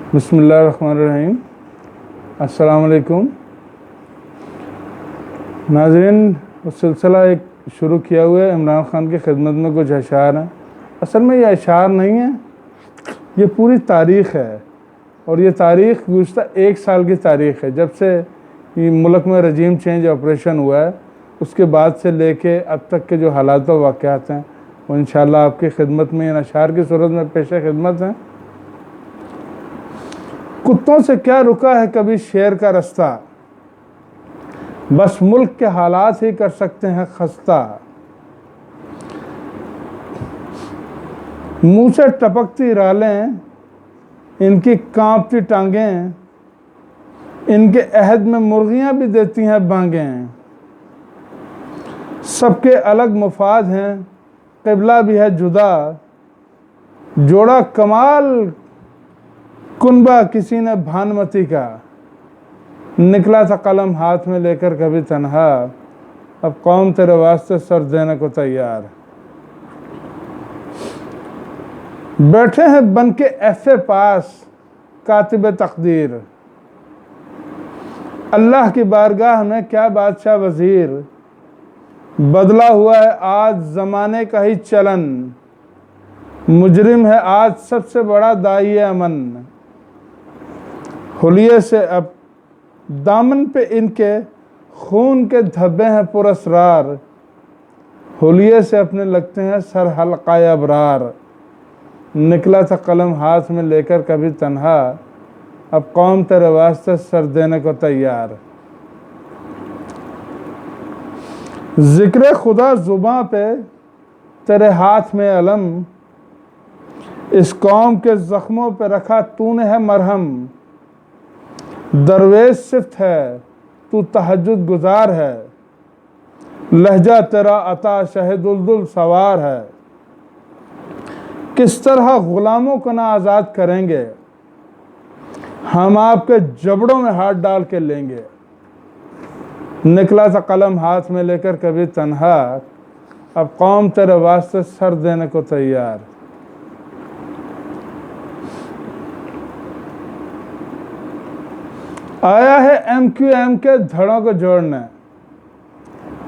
बिस्मिल्लाहिर्रहमानिर्रहीम। अस्सलाम वालेकुम नाज़रीन। उस सिलसिला एक शुरू किया हुआ है, इमरान ख़ान की खिदमत में कुछ अशार हैं। असल में ये अशार नहीं है, ये पूरी तारीख़ है। और ये तारीख़ गुज़श्ता 1 साल की तारीख़ है, जब से ये मुल्क में रजीम चेंज ऑपरेशन हुआ है उसके बाद से लेके अब तक के जो हालात व वाक़यात हैं वो इंशाअल्लाह आपकी खिदमत में इन अशार की सूरत में पेश खिदमत हैं। कुत्तों से क्या रुका है कभी शेर का रास्ता, बस मुल्क के हालात ही कर सकते हैं खस्ता। मुंह से टपकती रालें, इनकी कांपती टांगें, इनके अहद में मुर्गियां भी देती हैं बांगें। सबके अलग मफाद हैं, क़िबला भी है जुदा, जोड़ा कमाल कुनबा किसी ने भानुमती का। निकला था कलम हाथ में लेकर कभी तन्हा, अब कौम तेरे वास्ते सर देने को तैयार। बैठे हैं बन के ऐसे पास कातिब तकदीर, अल्लाह की बारगाह में क्या बादशाह वजीर। बदला हुआ है आज ज़माने का ही चलन, मुजरिम है आज सबसे बड़ा दाई अमन। हुलिये से अब दामन पे इनके खून के धब्बे हैं पुरस्रार, हुलिये से अपने लगते हैं सर हल्काए अबरार। निकला था कलम हाथ में लेकर कभी तन्हा, अब कौम तेरे वास्ते सर देने को तैयार। जिक्र खुदा जुबां पे तेरे हाथ में अलम, इस कौम के ज़ख्मों पे रखा तूने है मरहम। दरवेश सिफ्त है तू तहज्जुद गुजार है, लहजा तेरा अता शहदुल सवार है। किस तरह गुलामों को ना आज़ाद करेंगे, हम आपके जबड़ों में हाथ डाल के लेंगे। निकला था कलम हाथ में लेकर कभी तन्हा, अब कौम तेरे वास्ते सर देने को तैयार। आया है MQM के धड़ों को जोड़ने,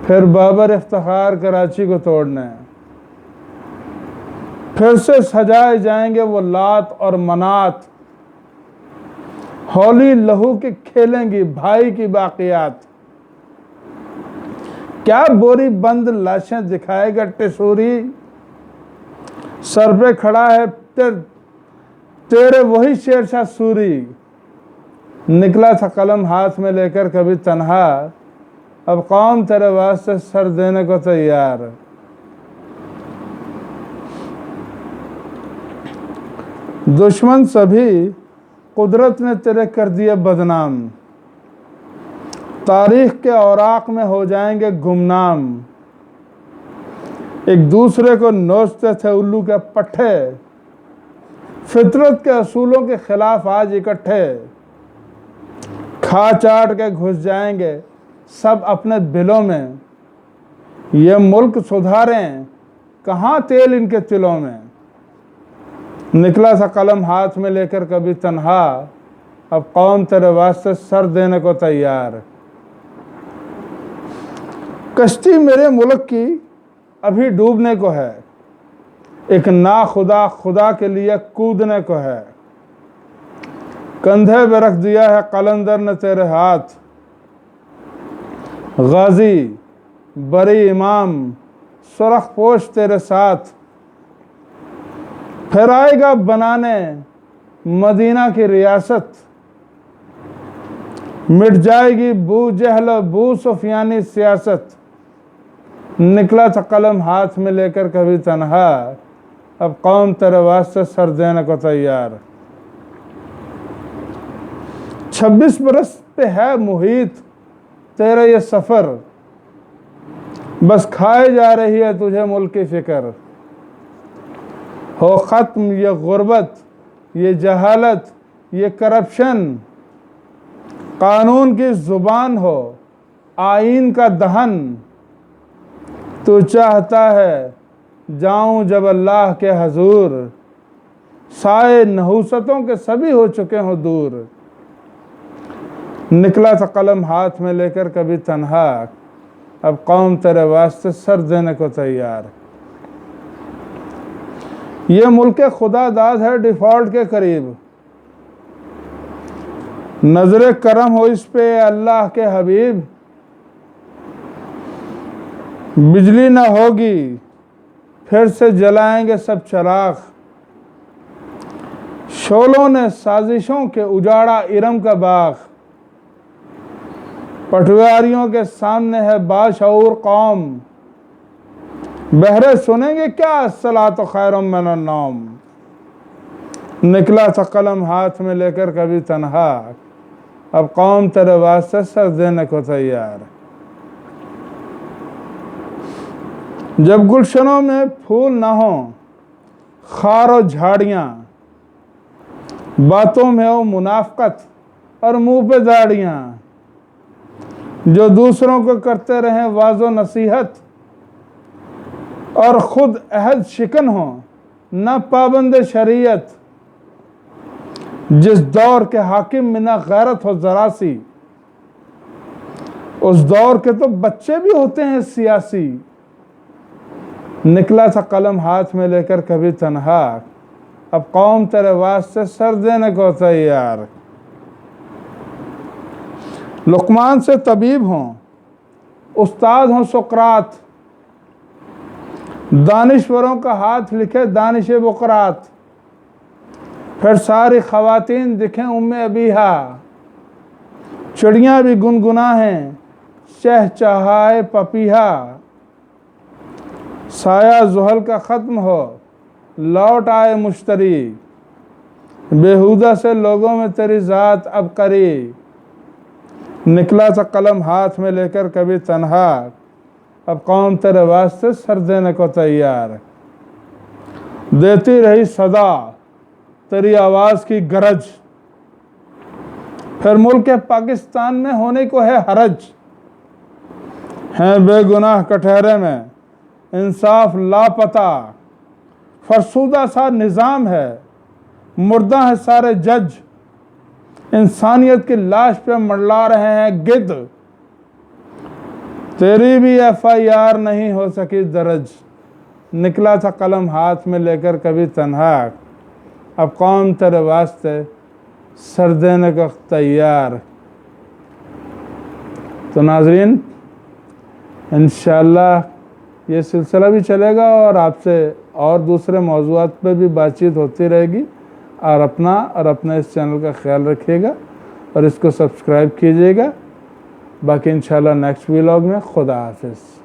फिर बाबर इफ्तिखार कराची को तोड़ने। फिर से सजाए जाएंगे वो लात और मनात, होली लहू के खेलेंगी भाई की बाकियात। क्या बोरी बंद लाशें दिखाएगा टिसूरी, सर पे खड़ा है तेरे वही शेरशाह सूरी। निकला था कलम हाथ में लेकर कभी तन्हा, अब कौम तेरे वास्ते सर देने को तैयार। दुश्मन सभी कुदरत ने तेरे कर दिए बदनाम, तारीख के औराक में हो जाएंगे गुमनाम। एक दूसरे को नोचते थे उल्लू के पट्टे, फितरत के असूलों के खिलाफ आज इकट्ठे। खा चाट के घुस जाएंगे सब अपने बिलों में, ये मुल्क सुधारें कहाँ तेल इनके तिलों में। निकला था कलम हाथ में लेकर कभी तन्हा, अब कौम तेरे वास्ते सर देने को तैयार। कश्ती मेरे मुल्क की अभी डूबने को है, एक ना खुदा खुदा के लिए कूदने को है। कंधे पे रख दिया है कलंदर ने तेरे हाथ, गाजी बरी इमाम सुरख पोश तेरे साथ। फिर आएगा बनाने मदीना की रियासत, मिट जाएगी बू जहल बू सुफियानी सियासत। निकला था कलम हाथ में लेकर कभी तन्हा, अब कौम तेरे वास्ते सर देने को तैयार। 26 बरस पे है मुहीत तेरा ये सफ़र, बस खाए जा रही है तुझे मुल्क की फिक्र। हो ख़त्म ये गुर्बत, ये जहालत, ये करप्शन, कानून की ज़ुबान हो आईन का दहन। तू चाहता है जाऊं जब अल्लाह के हजूर, साए नहुसतों के सभी हो चुके हों दूर। निकला था कलम हाथ में लेकर कभी तन्हा, अब कौम तेरे वास्ते सर देने को तैयार। ये मुल्क खुदा दाद है डिफॉल्ट के करीब, नजर करम हो इस पे अल्लाह के हबीब। बिजली ना होगी फिर से जलाएंगे सब चराग, शोलों ने साजिशों के उजाड़ा इरम का बाग। पटवारियों के सामने है बाशऊर कौम, बहरे सुनेंगे क्या सलातो खैरुम मिनन नौम। निकला था कलम हाथ में लेकर कभी तन्हा, अब कौम तेरे वास्ते सर देने को तैयार। जब गुलशनों में फूल ना हो खार और झाड़ियाँ, बातों में हो मुनाफकत और मुंह पे दाड़ियाँ। जो दूसरों को करते रहें वाजो नसीहत और खुद अहद शिकन हो न पाबंद शरीयत। जिस दौर के हाकिम में ना गैरत हो जरा सी, उस दौर के तो बच्चे भी होते हैं सियासी। निकला था कलम हाथ में लेकर कभी तन्हा, अब कौम तेरे वास्ते सर देने को तैयार। लुकमान से तबीब हों उस्ताद हों सुकरात, दानिश्वरों का हाथ लिखे दानिश बुकरात। फिर सारी खवातीन दिखें उम्मे अबीहा, चिड़ियाँ भी गुनगुनाएं चहचहाए पपीहा। साया जुहल का ख़त्म हो लौट आए मुश्तरी, बेहुदा से लोगों में तेरी ज़ात अब करी। निकला था कलम हाथ में लेकर कभी तन्हा, अब कौम तेरे वास्ते सर देने को तैयार। देती रही सदा तेरी आवाज़ की गरज, फिर मुल्क पाकिस्तान में होने को है हरज। हैं बेगुनाह कटहरे में इंसाफ लापता, फरसुदा सा निज़ाम है मुर्दा है सारे जज। इंसानियत की लाश पे मंडला रहे हैं गिद्ध, तेरी भी FIR नहीं हो सकी दर्ज। निकला था कलम हाथ में लेकर कभी तन्हा, अब कौम तेरे वास्ते सर देने को तैयार। तो नाजरीन इंशाअल्लाह ये सिलसिला भी चलेगा और आपसे और दूसरे मौज़ूआत पे भी बातचीत होती रहेगी। और अपना इस चैनल का ख्याल रखिएगा और इसको सब्सक्राइब कीजिएगा। बाकी इंशाअल्लाह नेक्स्ट व्लॉग में खुदा हाफिज़।